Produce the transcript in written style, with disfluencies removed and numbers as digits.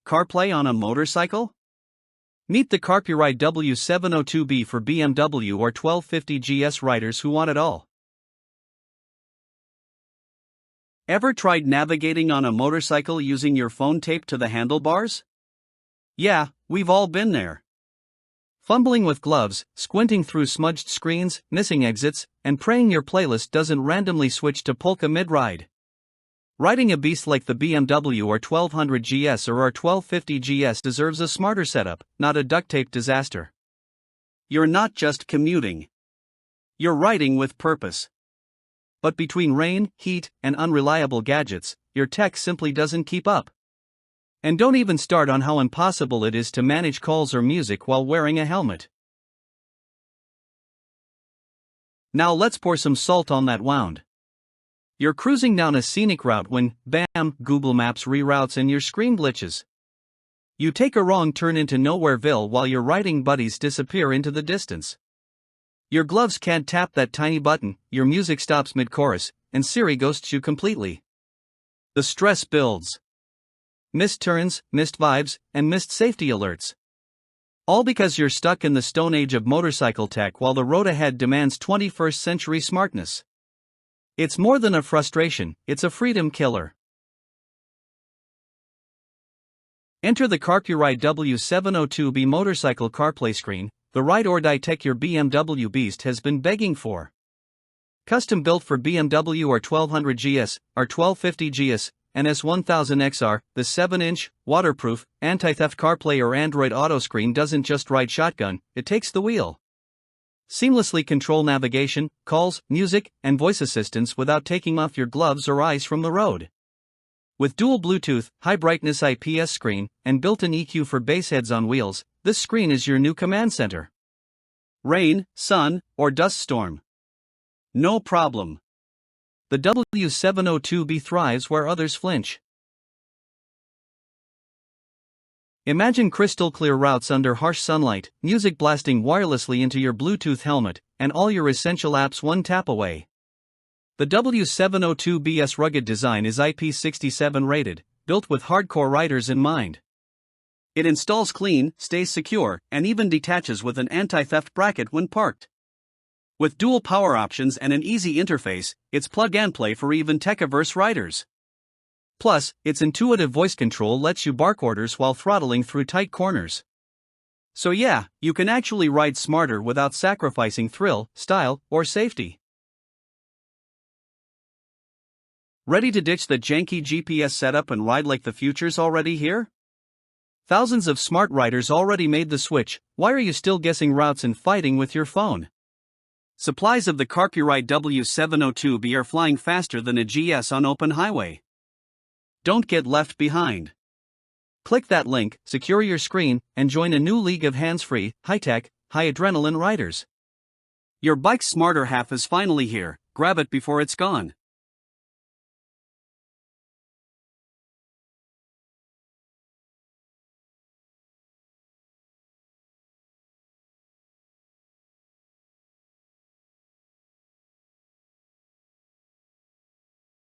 CarPlay on a motorcycle? Meet the Carpuride W702B for BMW R1250GS riders who want it all. Ever tried navigating on a motorcycle using your phone taped to the handlebars? Yeah, we've all been there. Fumbling with gloves, squinting through smudged screens, missing exits, and praying your playlist doesn't randomly switch to polka mid-ride. Riding a beast like the BMW R1200GS or R1250GS deserves a smarter setup, not a duct-tape disaster. You're not just commuting. You're riding with purpose. But between rain, heat, and unreliable gadgets, your tech simply doesn't keep up. And don't even start on how impossible it is to manage calls or music while wearing a helmet. Now let's pour some salt on that wound. You're cruising down a scenic route when, bam, Google Maps reroutes and your screen glitches. You take a wrong turn into nowhere-ville while your riding buddies disappear into the distance. Your gloves can't tap that tiny button, your music stops mid-chorus, and Siri ghosts you completely. The stress builds. Missed turns, missed vibes, and missed safety alerts. All because you're stuck in the stone age of motorcycle tech while the road ahead demands 21st century smartness. It's more than a frustration, it's a freedom killer. Enter the Carpuride W702B motorcycle CarPlay screen, the ride-or-die tech your BMW beast has been begging for. Custom built for BMW R1200GS, R1250GS, and S1000XR, the 7-inch, waterproof, anti-theft CarPlay or Android Auto screen doesn't just ride shotgun, it takes the wheel. Seamlessly control navigation, calls, music, and voice assistance without taking off your gloves or eyes from the road. With dual Bluetooth, high-brightness IPS screen, and built-in EQ for bass heads on wheels, this screen is your new command center. Rain, sun, or dust storm. No problem. The W702B thrives where others flinch. Imagine crystal-clear routes under harsh sunlight, music blasting wirelessly into your Bluetooth helmet, and all your essential apps one tap away. The W702B's rugged design is IP67 rated, built with hardcore riders in mind. It installs clean, stays secure, and even detaches with an anti-theft bracket when parked. With dual power options and an easy interface, it's plug-and-play for even tech-averse riders. Plus, its intuitive voice control lets you bark orders while throttling through tight corners. So yeah, you can actually ride smarter without sacrificing thrill, style, or safety. Ready to ditch the janky GPS setup and ride like the future's already here? Thousands of smart riders already made the switch, why are you still guessing routes and fighting with your phone? Supplies of the Carpuride W702B are flying faster than a GS on open highway. Don't get left behind. Click that link, secure your screen, and join a new league of hands-free, high-tech, high-adrenaline riders. Your bike's smarter half is finally here, grab it before it's gone.